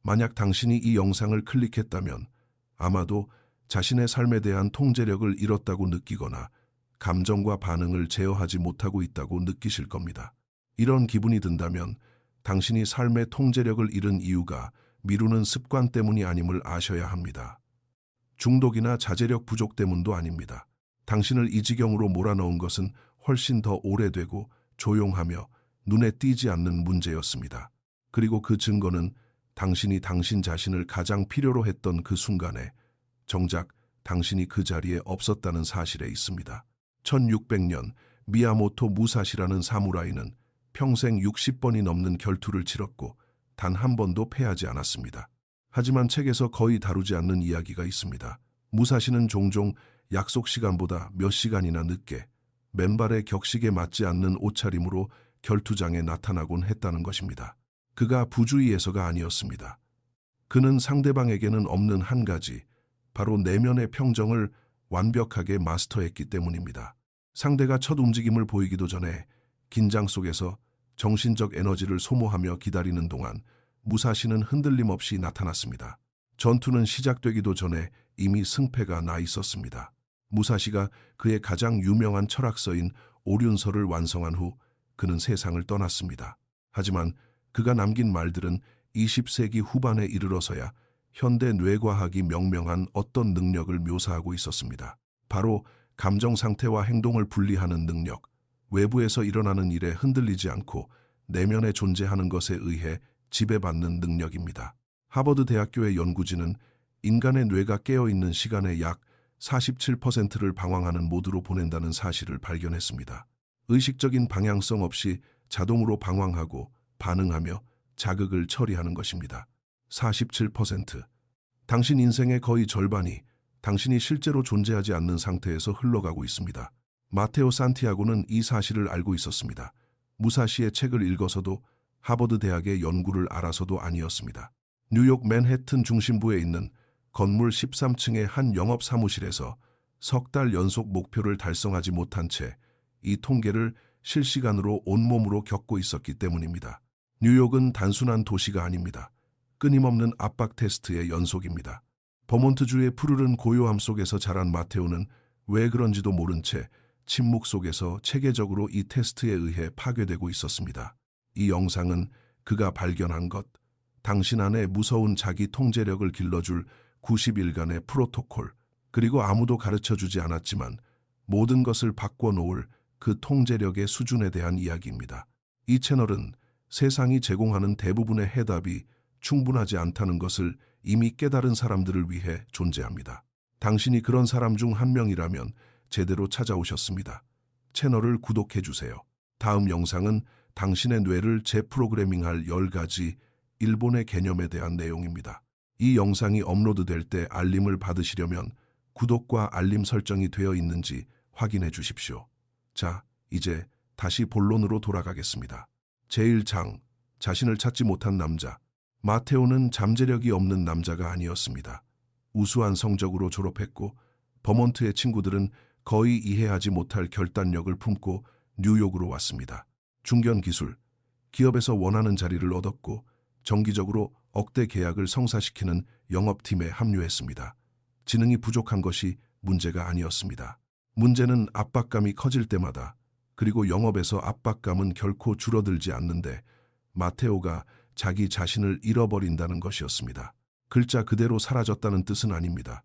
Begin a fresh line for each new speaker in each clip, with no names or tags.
만약 당신이 이 영상을 클릭했다면 아마도 자신의 삶에 대한 통제력을 잃었다고 느끼거나 감정과 반응을 제어하지 못하고 있다고 느끼실 겁니다. 이런 기분이 든다면 당신이 삶의 통제력을 잃은 이유가 미루는 습관 때문이 아님을 아셔야 합니다. 중독이나 자제력 부족 때문도 아닙니다. 당신을 이 지경으로 몰아넣은 것은 훨씬 더 오래되고 조용하며 눈에 띄지 않는 문제였습니다. 그리고 그 증거는 당신이 당신 자신을 가장 필요로 했던 그 순간에 정작 당신이 그 자리에 없었다는 사실에 있습니다. 1600년 미야모토 무사시라는 사무라이는 평생 60번이 넘는 결투를 치렀고 단 한 번도 패하지 않았습니다. 하지만 책에서 거의 다루지 않는 이야기가 있습니다. 무사시는 종종 약속 시간보다 몇 시간이나 늦게 맨발의 격식에 맞지 않는 옷차림으로 결투장에 나타나곤 했다는 것입니다. 그가 부주의해서가 아니었습니다. 그는 상대방에게는 없는 한 가지, 바로 내면의 평정을 완벽하게 마스터했기 때문입니다. 상대가 첫 움직임을 보이기도 전에 긴장 속에서 정신적 에너지를 소모하며 기다리는 동안 무사시는 흔들림 없이 나타났습니다. 전투는 시작되기도 전에 이미 승패가 나 있었습니다. 무사시가 그의 가장 유명한 철학서인 오륜서를 완성한 후 그는 세상을 떠났습니다. 하지만 그가 남긴 말들은 20세기 후반에 이르러서야 현대 뇌과학이 명명한 어떤 능력을 묘사하고 있었습니다. 바로 감정 상태와 행동을 분리하는 능력, 외부에서 일어나는 일에 흔들리지 않고 내면에 존재하는 것에 의해 지배받는 능력입니다. 하버드 대학교의 연구진은 인간의 뇌가 깨어있는 시간의 약 47%를 방황하는 모드로 보낸다는 사실을 발견했습니다. 의식적인 방향성 없이 자동으로 방황하고 반응하며 자극을 처리하는 것입니다. 47%. 당신 인생의 거의 절반이 당신이 실제로 존재하지 않는 상태에서 흘러가고 있습니다. 마테오 산티아고는 이 사실을 알고 있었습니다. 무사시의 책을 읽어서도 하버드 대학의 연구를 알아서도 아니었습니다. 뉴욕 맨해튼 중심부에 있는 건물 13층의 한 영업 사무실에서 석 달 연속 목표를 달성하지 못한 채 이 통계를 실시간으로 온몸으로 겪고 있었기 때문입니다. 뉴욕은 단순한 도시가 아닙니다. 끊임없는 압박 테스트의 연속입니다. 버몬트주의 푸르른 고요함 속에서 자란 마테오는 왜 그런지도 모른 채 침묵 속에서 체계적으로 이 테스트에 의해 파괴되고 있었습니다. 이 영상은 그가 발견한 것, 당신 안에 무서운 자기 통제력을 길러줄 90일간의 프로토콜, 그리고 아무도 가르쳐주지 않았지만 모든 것을 바꿔놓을 그 통제력의 수준에 대한 이야기입니다. 이 채널은 세상이 제공하는 대부분의 해답이 충분하지 않다는 것을 이미 깨달은 사람들을 위해 존재합니다. 당신이 그런 사람 중 한 명이라면 제대로 찾아오셨습니다. 채널을 구독해주세요. 다음 영상은 당신의 뇌를 재프로그래밍할 10가지 일본의 개념에 대한 내용입니다. 이 영상이 업로드될 때 알림을 받으시려면 구독과 알림 설정이 되어 있는지 확인해 주십시오. 자, 이제 다시 본론으로 돌아가겠습니다. 제1장, 자신을 찾지 못한 남자. 마테오는 잠재력이 없는 남자가 아니었습니다. 우수한 성적으로 졸업했고 버몬트의 친구들은 거의 이해하지 못할 결단력을 품고 뉴욕으로 왔습니다. 중견 기술, 기업에서 원하는 자리를 얻었고 정기적으로 억대 계약을 성사시키는 영업팀에 합류했습니다. 지능이 부족한 것이 문제가 아니었습니다. 문제는 압박감이 커질 때마다, 그리고 영업에서 압박감은 결코 줄어들지 않는데 마테오가 자기 자신을 잃어버린다는 것이었습니다. 글자 그대로 사라졌다는 뜻은 아닙니다.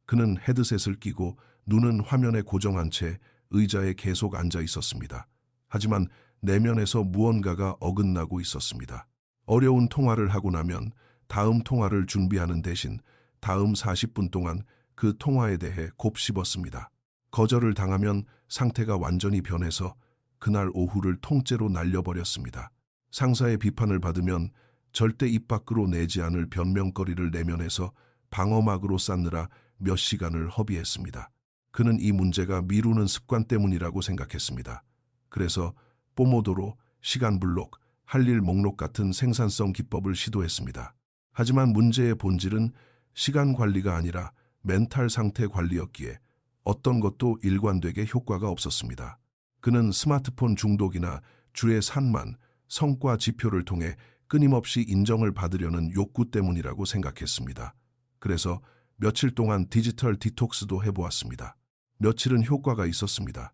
그는 헤드셋을 끼고 눈은 화면에 고정한 채 의자에 계속 앉아 있었습니다. 하지만 내면에서 무언가가 어긋나고 있었습니다. 어려운 통화를 하고 나면 다음 통화를 준비하는 대신 다음 40분 동안 그 통화에 대해 곱씹었습니다. 거절을 당하면 상태가 완전히 변해서 그날 오후를 통째로 날려버렸습니다. 상사의 비판을 받으면 절대 입 밖으로 내지 않을 변명거리를 내면에서 방어막으로 쌓느라 몇 시간을 허비했습니다. 그는 이 문제가 미루는 습관 때문이라고 생각했습니다. 그래서 포모도로, 시간 블록, 할 일 목록 같은 생산성 기법을 시도했습니다. 하지만 문제의 본질은 시간 관리가 아니라 멘탈 상태 관리였기에 어떤 것도 일관되게 효과가 없었습니다. 그는 스마트폰 중독이나 주의 산만, 성과 지표를 통해 끊임없이 인정을 받으려는 욕구 때문이라고 생각했습니다. 그래서 며칠 동안 디지털 디톡스도 해보았습니다. 며칠은 효과가 있었습니다.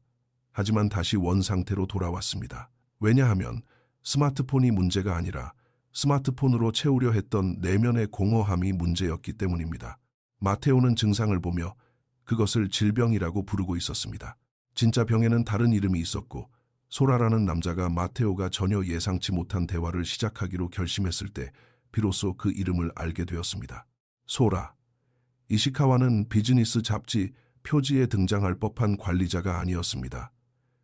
하지만 다시 원상태로 돌아왔습니다. 왜냐하면 스마트폰이 문제가 아니라 스마트폰으로 채우려 했던 내면의 공허함이 문제였기 때문입니다. 마테오는 증상을 보며 그것을 질병이라고 부르고 있었습니다. 진짜 병에는 다른 이름이 있었고 소라라는 남자가 마테오가 전혀 예상치 못한 대화를 시작하기로 결심했을 때 비로소 그 이름을 알게 되었습니다. 소라. 이시카와는 비즈니스 잡지 표지에 등장할 법한 관리자가 아니었습니다.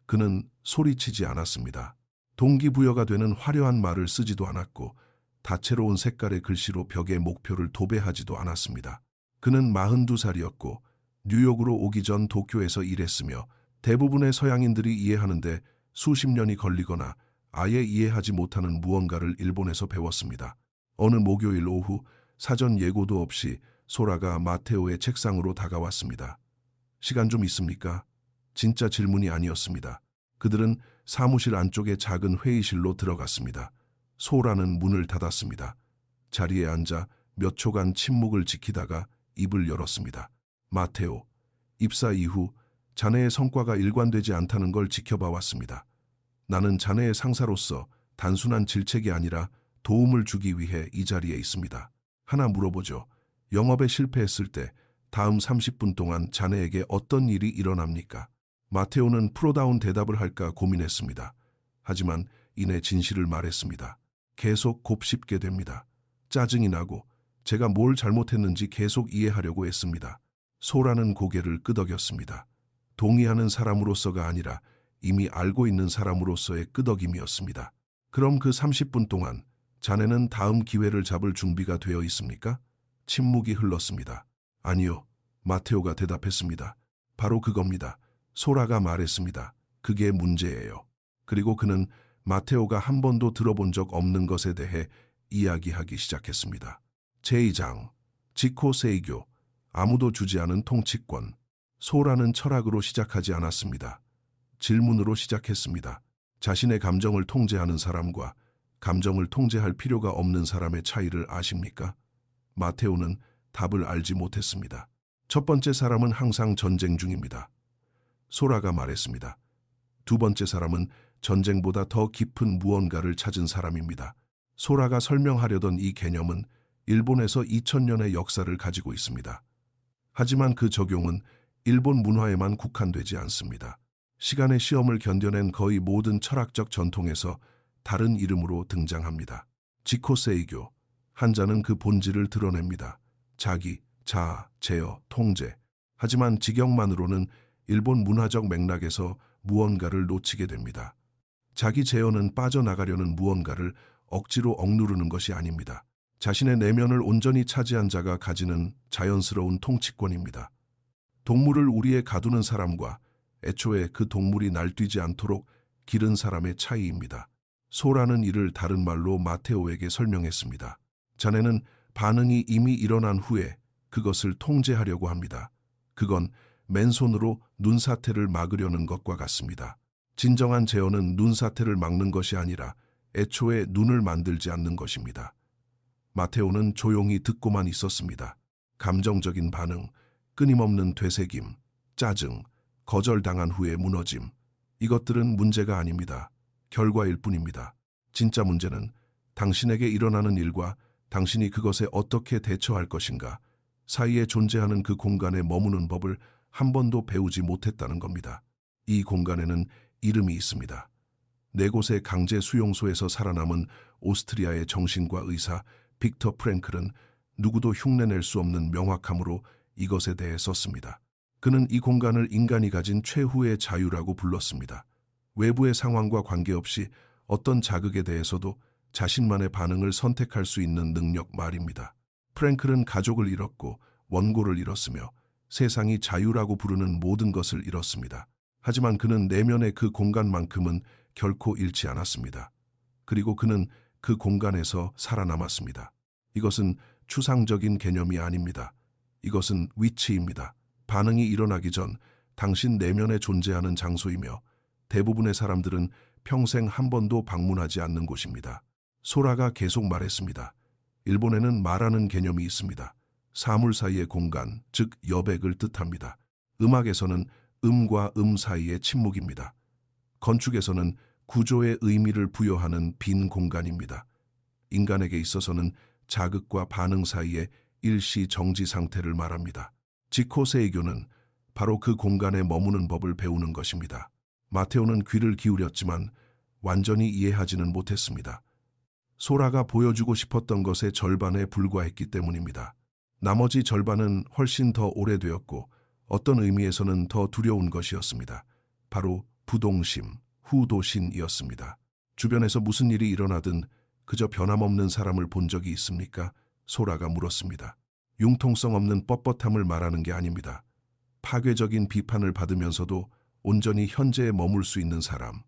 그는 소리치지 않았습니다. 동기부여가 되는 화려한 말을 쓰지도 않았고 다채로운 색깔의 글씨로 벽에 목표를 도배하지도 않았습니다. 그는 42살이었고 뉴욕으로 오기 전 도쿄에서 일했으며 대부분의 서양인들이 이해하는데 수십 년이 걸리거나 아예 이해하지 못하는 무언가를 일본에서 배웠습니다. 어느 목요일 오후 사전 예고도 없이 소라가 마테오의 책상으로 다가왔습니다. 시간 좀 있습니까? 진짜 질문이 아니었습니다. 그들은 사무실 안쪽의 작은 회의실로 들어갔습니다. 소라는 문을 닫았습니다. 자리에 앉아 몇 초간 침묵을 지키다가 입을 열었습니다. 마테오, 입사 이후 자네의 성과가 일관되지 않다는 걸 지켜봐 왔습니다. 나는 자네의 상사로서 단순한 질책이 아니라 도움을 주기 위해 이 자리에 있습니다. 하나 물어보죠. 영업에 실패했을 때 다음 30분 동안 자네에게 어떤 일이 일어납니까? 마테오는 프로다운 대답을 할까 고민했습니다. 하지만 이내 진실을 말했습니다. 계속 곱씹게 됩니다. 짜증이 나고 제가 뭘 잘못했는지 계속 이해하려고 했습니다. 소라는 고개를 끄덕였습니다. 동의하는 사람으로서가 아니라 이미 알고 있는 사람으로서의 끄덕임이었습니다. 그럼 그 30분 동안 자네는 다음 기회를 잡을 준비가 되어 있습니까? 침묵이 흘렀습니다. 아니요, 마테오가 대답했습니다. 바로 그겁니다. 소라가 말했습니다. 그게 문제예요. 그리고 그는 마테오가 한 번도 들어본 적 없는 것에 대해 이야기하기 시작했습니다. 제2장, 지코세이교, 아무도 주지 않은 통치권. 소라는 철학으로 시작하지 않았습니다. 질문으로 시작했습니다. 자신의 감정을 통제하는 사람과 감정을 통제할 필요가 없는 사람의 차이를 아십니까? 마테오는 답을 알지 못했습니다. 첫 번째 사람은 항상 전쟁 중입니다. 소라가 말했습니다. 두 번째 사람은 전쟁보다 더 깊은 무언가를 찾은 사람입니다. 소라가 설명하려던 이 개념은 일본에서 2000년의 역사를 가지고 있습니다. 하지만 그 적용은 일본 문화에만 국한되지 않습니다. 시간의 시험을 견뎌낸 거의 모든 철학적 전통에서 다른 이름으로 등장합니다. 지코세이교, 한자는 그 본질을 드러냅니다. 자기, 자아, 제어, 통제. 하지만 직역만으로는 일본 문화적 맥락에서 무언가를 놓치게 됩니다. 자기 제어는 빠져나가려는 무언가를 억지로 억누르는 것이 아닙니다. 자신의 내면을 온전히 차지한 자가 가지는 자연스러운 통치권입니다. 동물을 우리에 가두는 사람과 애초에 그 동물이 날뛰지 않도록 기른 사람의 차이입니다. 소라는 이를 다른 말로 마테오에게 설명했습니다. 자네는 반응이 이미 일어난 후에 그것을 통제하려고 합니다. 그건 맨손으로 눈사태를 막으려는 것과 같습니다. 진정한 제어는 눈사태를 막는 것이 아니라 애초에 눈을 만들지 않는 것입니다. 마테오는 조용히 듣고만 있었습니다. 감정적인 반응, 끊임없는 되새김, 짜증, 거절당한 후의 무너짐. 이것들은 문제가 아닙니다. 결과일 뿐입니다. 진짜 문제는 당신에게 일어나는 일과 당신이 그것에 어떻게 대처할 것인가 사이에 존재하는 그 공간에 머무는 법을 한 번도 배우지 못했다는 겁니다. 이 공간에는 이름이 있습니다. 네 곳의 강제 수용소에서 살아남은 오스트리아의 정신과 의사 빅터 프랭클은 누구도 흉내낼 수 없는 명확함으로 이것에 대해 썼습니다. 그는 이 공간을 인간이 가진 최후의 자유라고 불렀습니다. 외부의 상황과 관계없이 어떤 자극에 대해서도 자신만의 반응을 선택할 수 있는 능력 말입니다. 프랭클은 가족을 잃었고 원고를 잃었으며 세상이 자유라고 부르는 모든 것을 잃었습니다. 하지만 그는 내면의 그 공간만큼은 결코 잃지 않았습니다. 그리고 그는 그 공간에서 살아남았습니다. 이것은 추상적인 개념이 아닙니다. 이것은 위치입니다. 반응이 일어나기 전 당신 내면에 존재하는 장소이며 대부분의 사람들은 평생 한 번도 방문하지 않는 곳입니다. 소라가 계속 말했습니다. 일본에는 마라는 개념이 있습니다. 사물 사이의 공간, 즉 여백을 뜻합니다. 음악에서는 음과 음 사이의 침묵입니다. 건축에서는 구조의 의미를 부여하는 빈 공간입니다. 인간에게 있어서는 자극과 반응 사이의 일시 정지 상태를 말합니다. 지코세이교는 바로 그 공간에 머무는 법을 배우는 것입니다. 마테오는 귀를 기울였지만 완전히 이해하지는 못했습니다. 소라가 보여주고 싶었던 것의 절반에 불과했기 때문입니다. 나머지 절반은 훨씬 더 오래되었고 어떤 의미에서는 더 두려운 것이었습니다. 바로 부동심, 후도신이었습니다. 주변에서 무슨 일이 일어나든 그저 변함없는 사람을 본 적이 있습니까? 소라가 물었습니다. 융통성 없는 뻣뻣함을 말하는 게 아닙니다. 파괴적인 비판을 받으면서도 온전히 현재에 머물 수 있는 사람,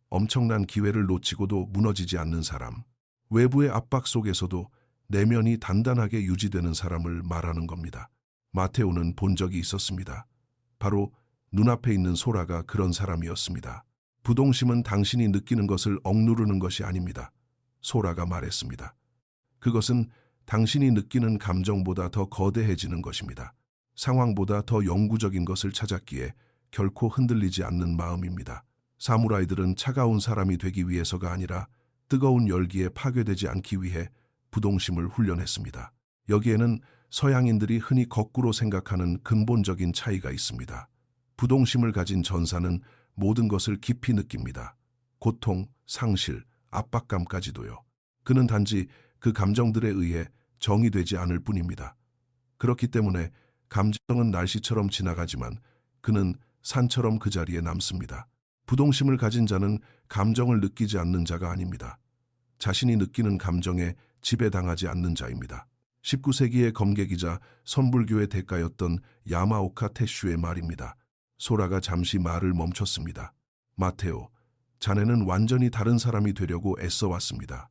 엄청난 기회를 놓치고도 무너지지 않는 사람, 외부의 압박 속에서도 내면이 단단하게 유지되는 사람을 말하는 겁니다. 마테오는 본 적이 있었습니다. 바로 눈앞에 있는 소라가 그런 사람이었습니다. 부동심은 당신이 느끼는 것을 억누르는 것이 아닙니다. 소라가 말했습니다. 그것은 당신이 느끼는 감정보다 더 거대해지는 것입니다. 상황보다 더 영구적인 것을 찾았기에 결코 흔들리지 않는 마음입니다. 사무라이들은 차가운 사람이 되기 위해서가 아니라 뜨거운 열기에 파괴되지 않기 위해 부동심을 훈련했습니다. 여기에는 서양인들이 흔히 거꾸로 생각하는 근본적인 차이가 있습니다. 부동심을 가진 전사는 모든 것을 깊이 느낍니다. 고통, 상실, 압박감까지도요. 그는 단지 그 감정들에 의해 정의되지 않을 뿐입니다. 그렇기 때문에 감정은 날씨처럼 지나가지만 그는 산처럼 그 자리에 남습니다. 부동심을 가진 자는 감정을 느끼지 않는 자가 아닙니다. 자신이 느끼는 감정에 지배당하지 않는 자입니다. 19세기의 검객이자 선불교의 대가였던 야마오카 테슈의 말입니다. 소라가 잠시 말을 멈췄습니다. 마테오, 자네는 완전히 다른 사람이 되려고 애써왔습니다.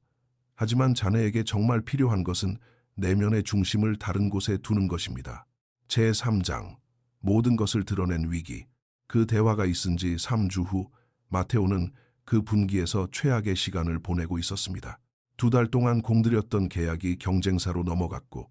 하지만 자네에게 정말 필요한 것은 내면의 중심을 다른 곳에 두는 것입니다. 제3장, 모든 것을 드러낸 위기. 그 대화가 있은 지 3주 후 마테오는 그 분기에서 최악의 시간을 보내고 있었습니다. 2달 동안 공들였던 계약이 경쟁사로 넘어갔고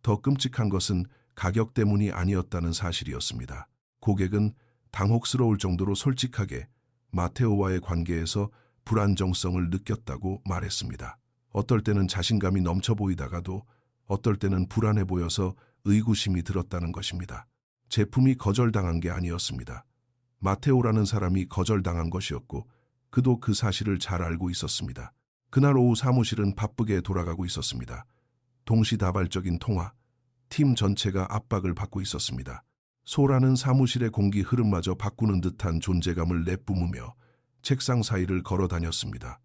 더 끔찍한 것은 가격 때문이 아니었다는 사실이었습니다. 고객은 당혹스러울 정도로 솔직하게 마테오와의 관계에서 불안정성을 느꼈다고 말했습니다. 어떨 때는 자신감이 넘쳐 보이다가도 어떨 때는 불안해 보여서 의구심이 들었다는 것입니다. 제품이 거절당한 게 아니었습니다. 마테오라는 사람이 거절당한 것이었고 그도 그 사실을 잘 알고 있었습니다. 그날 오후 사무실은 바쁘게 돌아가고 있었습니다. 동시다발적인 통화, 팀 전체가 압박을 받고 있었습니다. 소라는 사무실의 공기 흐름마저 바꾸는 듯한 존재감을 내뿜으며 책상 사이를 걸어 다녔습니다.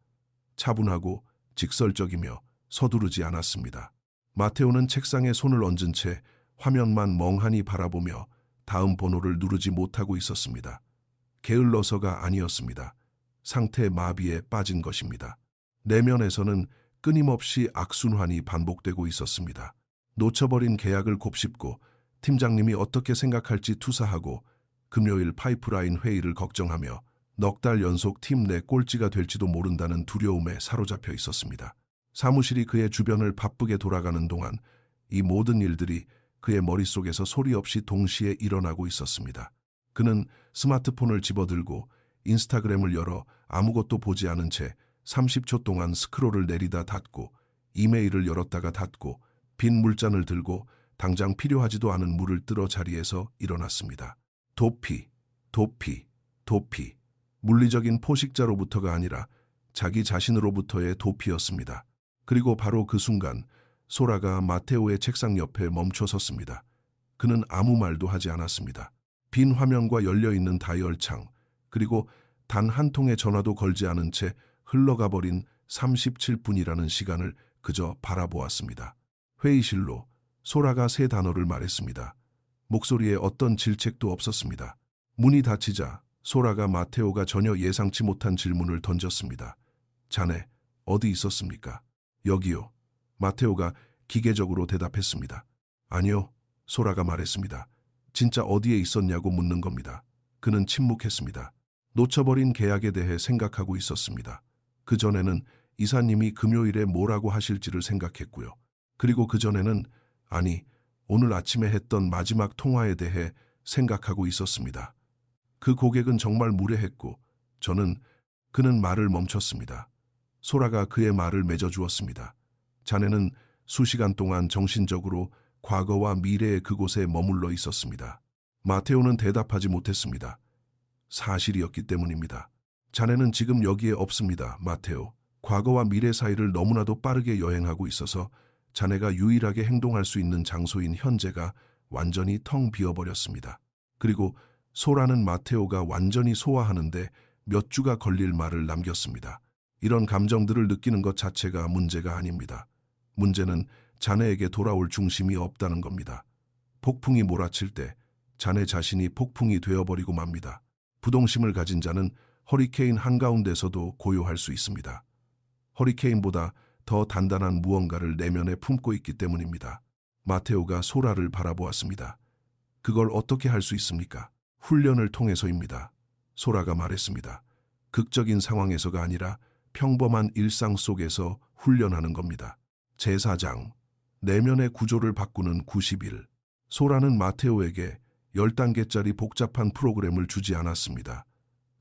차분하고 직설적이며 서두르지 않았습니다. 마테오는 책상에 손을 얹은 채 화면만 멍하니 바라보며 다음 번호를 누르지 못하고 있었습니다. 게을러서가 아니었습니다. 상태 마비에 빠진 것입니다. 내면에서는 끊임없이 악순환이 반복되고 있었습니다. 놓쳐버린 계약을 곱씹고 팀장님이 어떻게 생각할지 투사하고 금요일 파이프라인 회의를 걱정하며 넉 달 연속 팀 내 꼴찌가 될지도 모른다는 두려움에 사로잡혀 있었습니다. 사무실이 그의 주변을 바쁘게 돌아가는 동안 이 모든 일들이 그의 머릿속에서 소리 없이 동시에 일어나고 있었습니다. 그는 스마트폰을 집어들고 인스타그램을 열어 아무것도 보지 않은 채 30초 동안 스크롤을 내리다 닫고 이메일을 열었다가 닫고 빈 물잔을 들고 당장 필요하지도 않은 물을 뜨러 자리에서 일어났습니다. 도피, 도피, 도피. 물리적인 포식자로부터가 아니라 자기 자신으로부터의 도피였습니다. 그리고 바로 그 순간 소라가 마테오의 책상 옆에 멈춰 섰습니다. 그는 아무 말도 하지 않았습니다. 빈 화면과 열려있는 다이얼창, 그리고 단 한 통의 전화도 걸지 않은 채 흘러가 버린 37분이라는 시간을 그저 바라보았습니다. 회의실로 소라가 세 단어를 말했습니다. 목소리에 어떤 질책도 없었습니다. 문이 닫히자 소라가 마테오가 전혀 예상치 못한 질문을 던졌습니다. 자네, 어디 있었습니까? 여기요. 마테오가 기계적으로 대답했습니다. 아니요, 소라가 말했습니다. 진짜 어디에 있었냐고 묻는 겁니다. 그는 침묵했습니다. 놓쳐버린 계약에 대해 생각하고 있었습니다. 그전에는 이사님이 금요일에 뭐라고 하실지를 생각했고요. 그리고 그전에는, 아니, 오늘 아침에 했던 마지막 통화에 대해 생각하고 있었습니다. 그 고객은 정말 무례했고 그는 말을 멈췄습니다. 소라가 그의 말을 맺어주었습니다. 자네는 수시간 동안 정신적으로 과거와 미래의 그곳에 머물러 있었습니다. 마테오는 대답하지 못했습니다. 사실이었기 때문입니다. 자네는 지금 여기에 없습니다, 마테오. 과거와 미래 사이를 너무나도 빠르게 여행하고 있어서 자네가 유일하게 행동할 수 있는 장소인 현재가 완전히 텅 비어버렸습니다. 그리고 소라는 마테오가 완전히 소화하는데 몇 주가 걸릴 말을 남겼습니다. 이런 감정들을 느끼는 것 자체가 문제가 아닙니다. 문제는 자네에게 돌아올 중심이 없다는 겁니다. 폭풍이 몰아칠 때 자네 자신이 폭풍이 되어버리고 맙니다. 부동심을 가진 자는 허리케인 한가운데서도 고요할 수 있습니다. 허리케인보다 더 단단한 무언가를 내면에 품고 있기 때문입니다. 마테오가 소라를 바라보았습니다. 그걸 어떻게 할 수 있습니까? 훈련을 통해서입니다. 소라가 말했습니다. 극적인 상황에서가 아니라 평범한 일상 속에서 훈련하는 겁니다. 제4장, 내면의 구조를 바꾸는 90일. 소라는 마테오에게 10단계짜리 복잡한 프로그램을 주지 않았습니다.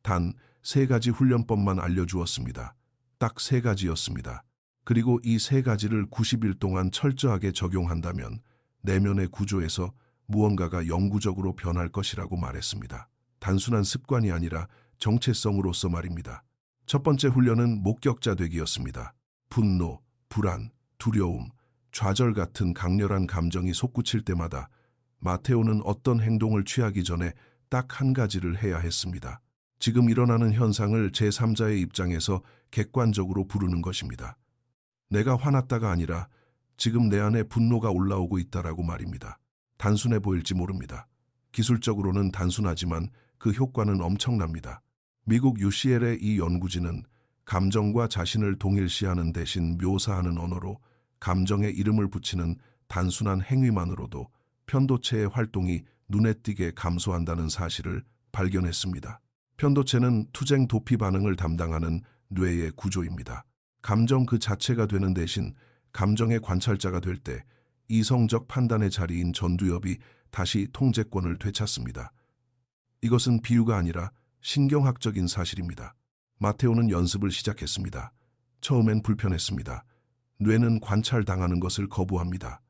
단 3가지 훈련법만 알려주었습니다. 딱 3가지였습니다. 그리고 이 3가지를 90일 동안 철저하게 적용한다면 내면의 구조에서 무언가가 영구적으로 변할 것이라고 말했습니다. 단순한 습관이 아니라 정체성으로서 말입니다. 첫 번째 훈련은 목격자 되기였습니다. 분노, 불안, 두려움, 좌절 같은 강렬한 감정이 솟구칠 때마다 마테오는 어떤 행동을 취하기 전에 딱 한 가지를 해야 했습니다. 지금 일어나는 현상을 제3자의 입장에서 객관적으로 부르는 것입니다. 내가 화났다가 아니라 지금 내 안에 분노가 올라오고 있다라고 말입니다. 단순해 보일지 모릅니다. 기술적으로는 단순하지만 그 효과는 엄청납니다. 미국 UCL의 이 연구진은 감정과 자신을 동일시하는 대신 묘사하는 언어로 감정에 이름을 붙이는 단순한 행위만으로도 편도체의 활동이 눈에 띄게 감소한다는 사실을 발견했습니다. 편도체는 투쟁 도피 반응을 담당하는 뇌의 구조입니다. 감정 그 자체가 되는 대신 감정의 관찰자가 될 때 이성적 판단의 자리인 전두엽이 다시 통제권을 되찾습니다. 이것은 비유가 아니라 신경학적인 사실입니다. 마테오는 연습을 시작했습니다. 처음엔 불편했습니다. 뇌는 관찰당하는 것을 거부합니다.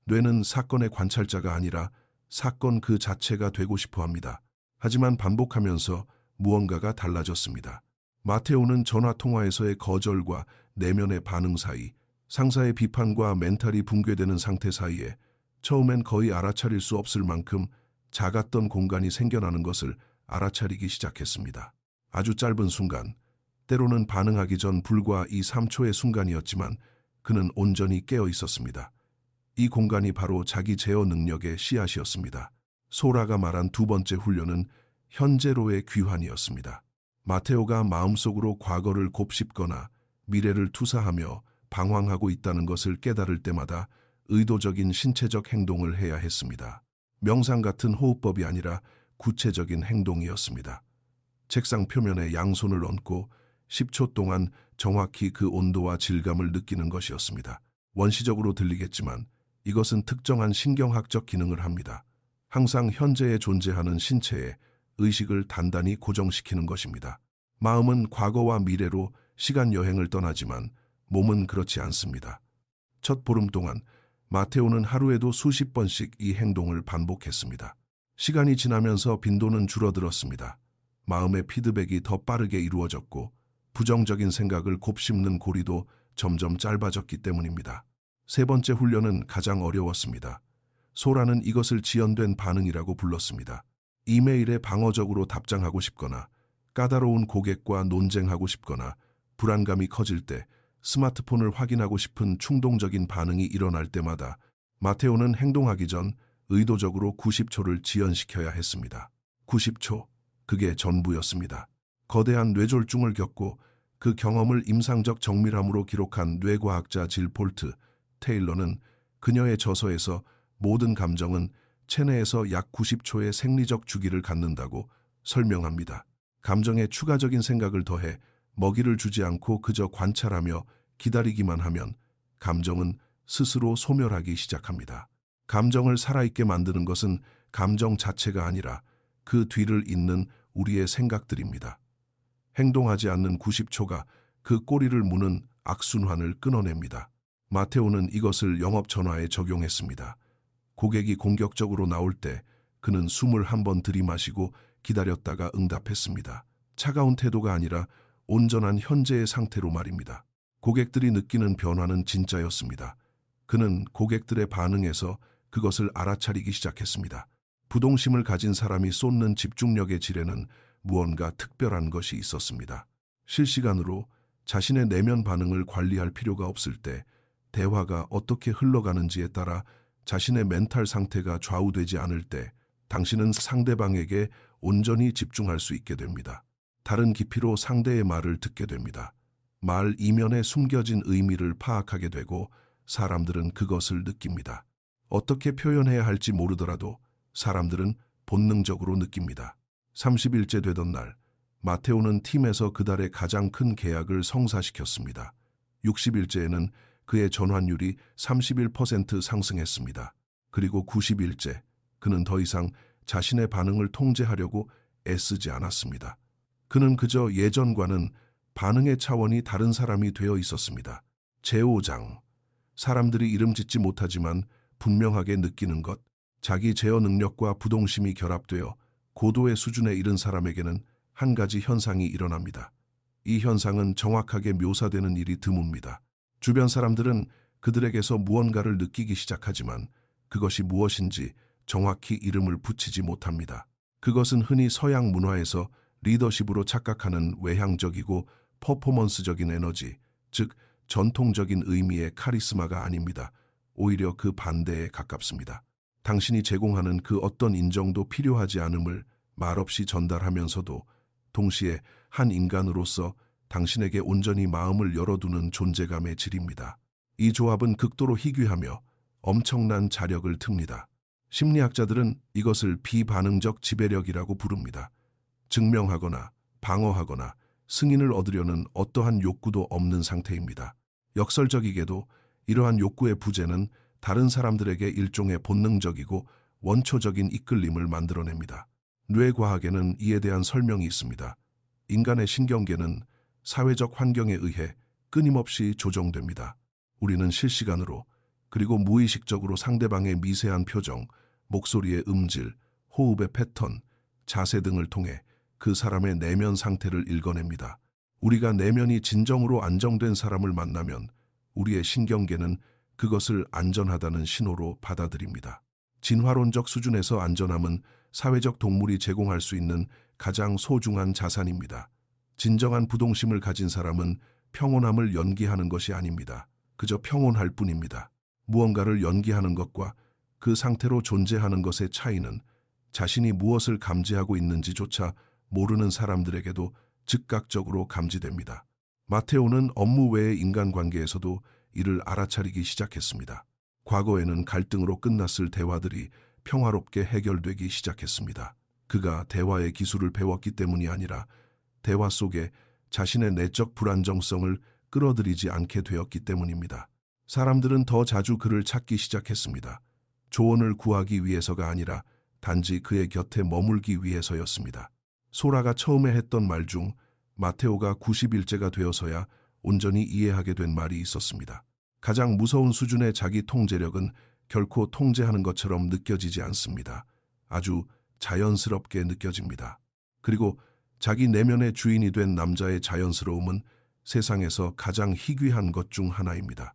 뇌는 사건의 관찰자가 아니라 사건 그 자체가 되고 싶어 합니다. 하지만 반복하면서 무언가가 달라졌습니다. 마테오는 전화통화에서의 거절과 내면의 반응 사이, 상사의 비판과 멘탈이 붕괴되는 상태 사이에 처음엔 거의 알아차릴 수 없을 만큼 작았던 공간이 생겨나는 것을 알아차리기 시작했습니다. 아주 짧은 순간, 때로는 반응하기 전 불과 2~3초의 순간이었지만 그는 온전히 깨어 있었습니다. 이 공간이 바로 자기 제어 능력의 씨앗이었습니다. 소라가 말한 두 번째 훈련은 현재로의 귀환이었습니다. 마테오가 마음속으로 과거를 곱씹거나 미래를 투사하며 방황하고 있다는 것을 깨달을 때마다 의도적인 신체적 행동을 해야 했습니다. 명상 같은 호흡법이 아니라 구체적인 행동이었습니다. 책상 표면에 양손을 얹고 10초 동안 정확히 그 온도와 질감을 느끼는 것이었습니다. 원시적으로 들리겠지만 이것은 특정한 신경학적 기능을 합니다. 항상 현재에 존재하는 신체에 의식을 단단히 고정시키는 것입니다. 마음은 과거와 미래로 시간 여행을 떠나지만 몸은 그렇지 않습니다. 첫 보름 동안 마테오는 하루에도 수십 번씩 이 행동을 반복했습니다. 시간이 지나면서 빈도는 줄어들었습니다. 마음의 피드백이 더 빠르게 이루어졌고 부정적인 생각을 곱씹는 고리도 점점 짧아졌기 때문입니다. 세 번째 훈련은 가장 어려웠습니다. 소라는 이것을 지연된 반응이라고 불렀습니다. 이메일에 방어적으로 답장하고 싶거나 까다로운 고객과 논쟁하고 싶거나 불안감이 커질 때 스마트폰을 확인하고 싶은 충동적인 반응이 일어날 때마다 마테오는 행동하기 전 의도적으로 90초를 지연시켜야 했습니다. 90초, 그게 전부였습니다. 거대한 뇌졸중을 겪고 그 경험을 임상적 정밀함으로 기록한 뇌과학자 질 폴트 테일러는 그녀의 저서에서 모든 감정은 체내에서 약 90초의 생리적 주기를 갖는다고 설명합니다. 감정에 추가적인 생각을 더해 먹이를 주지 않고 그저 관찰하며 기다리기만 하면 감정은 스스로 소멸하기 시작합니다. 감정을 살아있게 만드는 것은 감정 자체가 아니라 그 뒤를 잇는 우리의 생각들입니다. 행동하지 않는 90초가 그 꼬리를 무는 악순환을 끊어냅니다. 마테오는 이것을 영업 전화에 적용했습니다. 고객이 공격적으로 나올 때 그는 숨을 한번 들이마시고 기다렸다가 응답했습니다. 차가운 태도가 아니라 온전한 현재의 상태로 말입니다. 고객들이 느끼는 변화는 진짜였습니다. 그는 고객들의 반응에서 그것을 알아차리기 시작했습니다. 부동심을 가진 사람이 쏟는 집중력의 질에는 무언가 특별한 것이 있었습니다. 실시간으로 자신의 내면 반응을 관리할 필요가 없을 때 대화가 어떻게 흘러가는지에 따라 자신의 멘탈 상태가 좌우되지 않을 때 당신은 상대방에게 온전히 집중할 수 있게 됩니다. 다른 깊이로 상대의 말을 듣게 됩니다. 말 이면에 숨겨진 의미를 파악하게 되고 사람들은 그것을 느낍니다. 어떻게 표현해야 할지 모르더라도 사람들은 본능적으로 느낍니다. 30일째 되던 날, 마테오는 팀에서 그달의 가장 큰 계약을 성사시켰습니다. 60일째에는 그의 전환율이 31% 상승했습니다. 그리고 90일째, 그는 더 이상 자신의 반응을 통제하려고 애쓰지 않았습니다. 그는 그저 예전과는 반응의 차원이 다른 사람이 되어 있었습니다. 제5장, 사람들이 이름 짓지 못하지만 분명하게 느끼는 것, 자기 제어 능력과 부동심이 결합되어 고도의 수준에 이른 사람에게는 한 가지 현상이 일어납니다. 이 현상은 정확하게 묘사되는 일이 드뭅니다. 주변 사람들은 그들에게서 무언가를 느끼기 시작하지만 그것이 무엇인지 정확히 이름을 붙이지 못합니다. 그것은 흔히 서양 문화에서 리더십으로 착각하는 외향적이고 퍼포먼스적인 에너지, 즉 전통적인 의미의 카리스마가 아닙니다. 오히려 그 반대에 가깝습니다. 당신이 제공하는 그 어떤 인정도 필요하지 않음을 말없이 전달하면서도 동시에 한 인간으로서 당신에게 온전히 마음을 열어두는 존재감의 질입니다. 이 조합은 극도로 희귀하며 엄청난 자력을 틉니다. 심리학자들은 이것을 비반응적 지배력이라고 부릅니다. 증명하거나 방어하거나 승인을 얻으려는 어떠한 욕구도 없는 상태입니다. 역설적이게도 이러한 욕구의 부재는 다른 사람들에게 일종의 본능적이고 원초적인 이끌림을 만들어냅니다. 뇌과학에는 이에 대한 설명이 있습니다. 인간의 신경계는 사회적 환경에 의해 끊임없이 조정됩니다. 우리는 실시간으로 그리고 무의식적으로 상대방의 미세한 표정, 목소리의 음질, 호흡의 패턴, 자세 등을 통해 그 사람의 내면 상태를 읽어냅니다. 우리가 내면이 진정으로 안정된 사람을 만나면 우리의 신경계는 그것을 안전하다는 신호로 받아들입니다. 진화론적 수준에서 안전함은 사회적 동물이 제공할 수 있는 가장 소중한 자산입니다. 진정한 부동심을 가진 사람은 평온함을 연기하는 것이 아닙니다. 그저 평온할 뿐입니다. 무언가를 연기하는 것과 그 상태로 존재하는 것의 차이는 자신이 무엇을 감지하고 있는지조차 모르는 사람들에게도 즉각적으로 감지됩니다. 마테오는 업무 외의 인간관계에서도 이를 알아차리기 시작했습니다. 과거에는 갈등으로 끝났을 대화들이 평화롭게 해결되기 시작했습니다. 그가 대화의 기술을 배웠기 때문이 아니라 대화 속에 자신의 내적 불안정성을 끌어들이지 않게 되었기 때문입니다. 사람들은 더 자주 그를 찾기 시작했습니다. 조언을 구하기 위해서가 아니라 단지 그의 곁에 머물기 위해서였습니다. 소라가 처음에 했던 말 중 마테오가 90일째가 되어서야 온전히 이해하게 된 말이 있었습니다. 가장 무서운 수준의 자기 통제력은 결코 통제하는 것처럼 느껴지지 않습니다. 아주 자연스럽게 느껴집니다. 그리고 자기 내면의 주인이 된 남자의 자연스러움은 세상에서 가장 희귀한 것 중 하나입니다.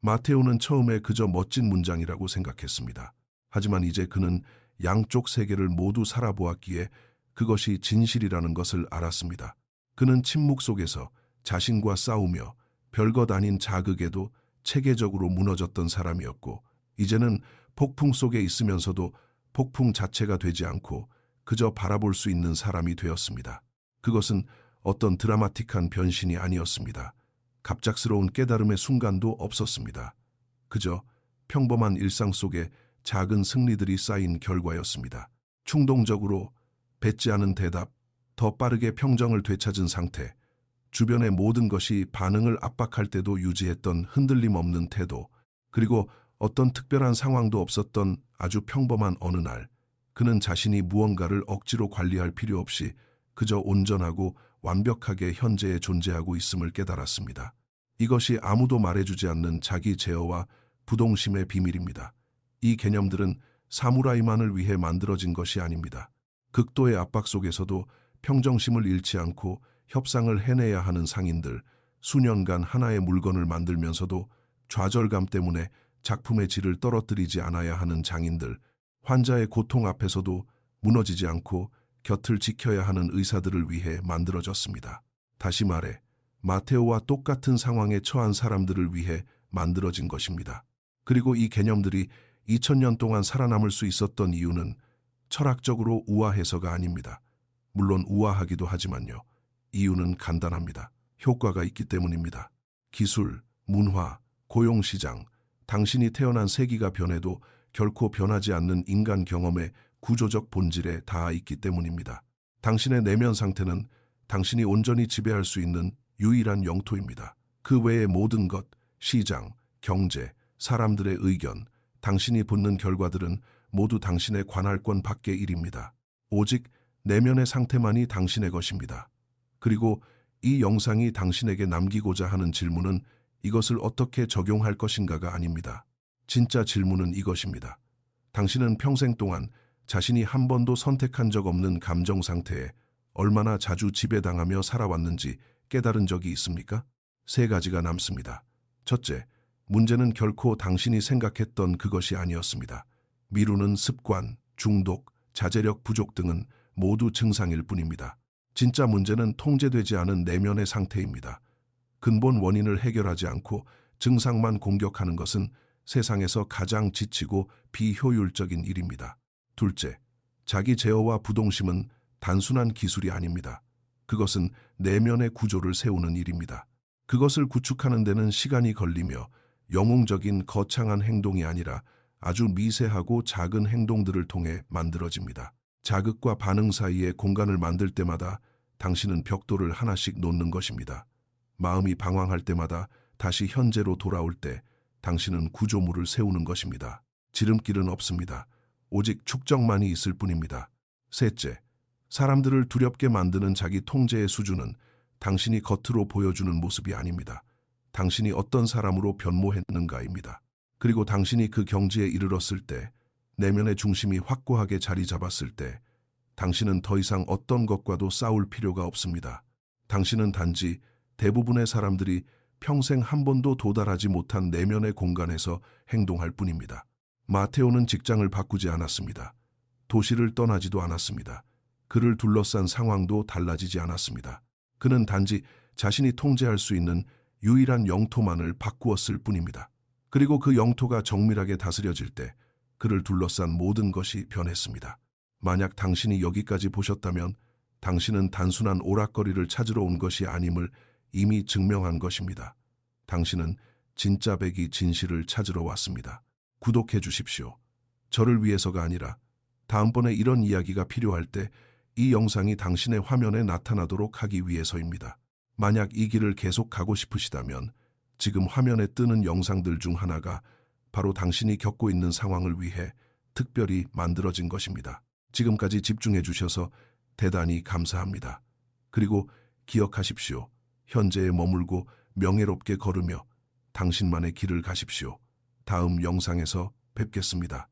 마테오는 처음에 그저 멋진 문장이라고 생각했습니다. 하지만 이제 그는 양쪽 세계를 모두 살아보았기에 그것이 진실이라는 것을 알았습니다. 그는 침묵 속에서 자신과 싸우며 별것 아닌 자극에도 체계적으로 무너졌던 사람이었고, 이제는 폭풍 속에 있으면서도 폭풍 자체가 되지 않고 그저 바라볼 수 있는 사람이 되었습니다. 그것은 어떤 드라마틱한 변신이 아니었습니다. 갑작스러운 깨달음의 순간도 없었습니다. 그저 평범한 일상 속에 작은 승리들이 쌓인 결과였습니다. 충동적으로 뱉지 않은 대답, 더 빠르게 평정을 되찾은 상태, 주변의 모든 것이 반응을 압박할 때도 유지했던 흔들림 없는 태도, 그리고 어떤 특별한 상황도 없었던 아주 평범한 어느 날, 그는 자신이 무언가를 억지로 관리할 필요 없이 그저 온전하고 완벽하게 현재에 존재하고 있음을 깨달았습니다. 이것이 아무도 말해주지 않는 자기 제어와 부동심의 비밀입니다. 이 개념들은 사무라이만을 위해 만들어진 것이 아닙니다. 극도의 압박 속에서도 평정심을 잃지 않고 협상을 해내야 하는 상인들, 수년간 하나의 물건을 만들면서도 좌절감 때문에 작품의 질을 떨어뜨리지 않아야 하는 장인들, 환자의 고통 앞에서도 무너지지 않고 곁을 지켜야 하는 의사들을 위해 만들어졌습니다. 다시 말해, 마테오와 똑같은 상황에 처한 사람들을 위해 만들어진 것입니다. 그리고 이 개념들이 2000년 동안 살아남을 수 있었던 이유는 철학적으로 우아해서가 아닙니다. 물론 우아하기도 하지만요. 이유는 간단합니다. 효과가 있기 때문입니다. 기술, 문화, 고용시장, 당신이 태어난 세기가 변해도 결코 변하지 않는 인간 경험의 구조적 본질에 닿아 있기 때문입니다. 당신의 내면 상태는 당신이 온전히 지배할 수 있는 유일한 영토입니다. 그 외의 모든 것, 시장, 경제, 사람들의 의견, 당신이 붙는 결과들은 모두 당신의 관할권 밖의 일입니다. 오직 내면의 상태만이 당신의 것입니다. 그리고 이 영상이 당신에게 남기고자 하는 질문은 이것을 어떻게 적용할 것인가가 아닙니다. 진짜 질문은 이것입니다. 당신은 평생 동안 자신이 한 번도 선택한 적 없는 감정 상태에 얼마나 자주 지배당하며 살아왔는지 깨달은 적이 있습니까? 3가지가 남습니다. 첫째, 문제는 결코 당신이 생각했던 그것이 아니었습니다. 미루는 습관, 중독, 자제력 부족 등은 모두 증상일 뿐입니다. 진짜 문제는 통제되지 않은 내면의 상태입니다. 근본 원인을 해결하지 않고 증상만 공격하는 것은 세상에서 가장 지치고 비효율적인 일입니다. 둘째, 자기 제어와 부동심은 단순한 기술이 아닙니다. 그것은 내면의 구조를 세우는 일입니다. 그것을 구축하는 데는 시간이 걸리며 영웅적인 거창한 행동이 아니라 아주 미세하고 작은 행동들을 통해 만들어집니다. 자극과 반응 사이의 공간을 만들 때마다 당신은 벽돌을 하나씩 놓는 것입니다. 마음이 방황할 때마다 다시 현재로 돌아올 때 당신은 구조물을 세우는 것입니다. 지름길은 없습니다. 오직 축적만이 있을 뿐입니다. 셋째, 사람들을 두렵게 만드는 자기 통제의 수준은 당신이 겉으로 보여주는 모습이 아닙니다. 당신이 어떤 사람으로 변모했는가입니다. 그리고 당신이 그 경지에 이르렀을 때, 내면의 중심이 확고하게 자리 잡았을 때, 당신은 더 이상 어떤 것과도 싸울 필요가 없습니다. 당신은 단지 대부분의 사람들이 평생 한 번도 도달하지 못한 내면의 공간에서 행동할 뿐입니다. 마테오는 직장을 바꾸지 않았습니다. 도시를 떠나지도 않았습니다. 그를 둘러싼 상황도 달라지지 않았습니다. 그는 단지 자신이 통제할 수 있는 유일한 영토만을 바꾸었을 뿐입니다. 그리고 그 영토가 정밀하게 다스려질 때 그를 둘러싼 모든 것이 변했습니다. 만약 당신이 여기까지 보셨다면 당신은 단순한 오락거리를 찾으러 온 것이 아님을 이미 증명한 것입니다. 당신은 진짜 백이 진실을 찾으러 왔습니다. 구독해 주십시오. 저를 위해서가 아니라 다음번에 이런 이야기가 필요할 때 이 영상이 당신의 화면에 나타나도록 하기 위해서입니다. 만약 이 길을 계속 가고 싶으시다면 지금 화면에 뜨는 영상들 중 하나가 바로 당신이 겪고 있는 상황을 위해 특별히 만들어진 것입니다. 지금까지 집중해 주셔서 대단히 감사합니다. 그리고 기억하십시오. 현재에 머물고 명예롭게 걸으며 당신만의 길을 가십시오. 다음 영상에서 뵙겠습니다.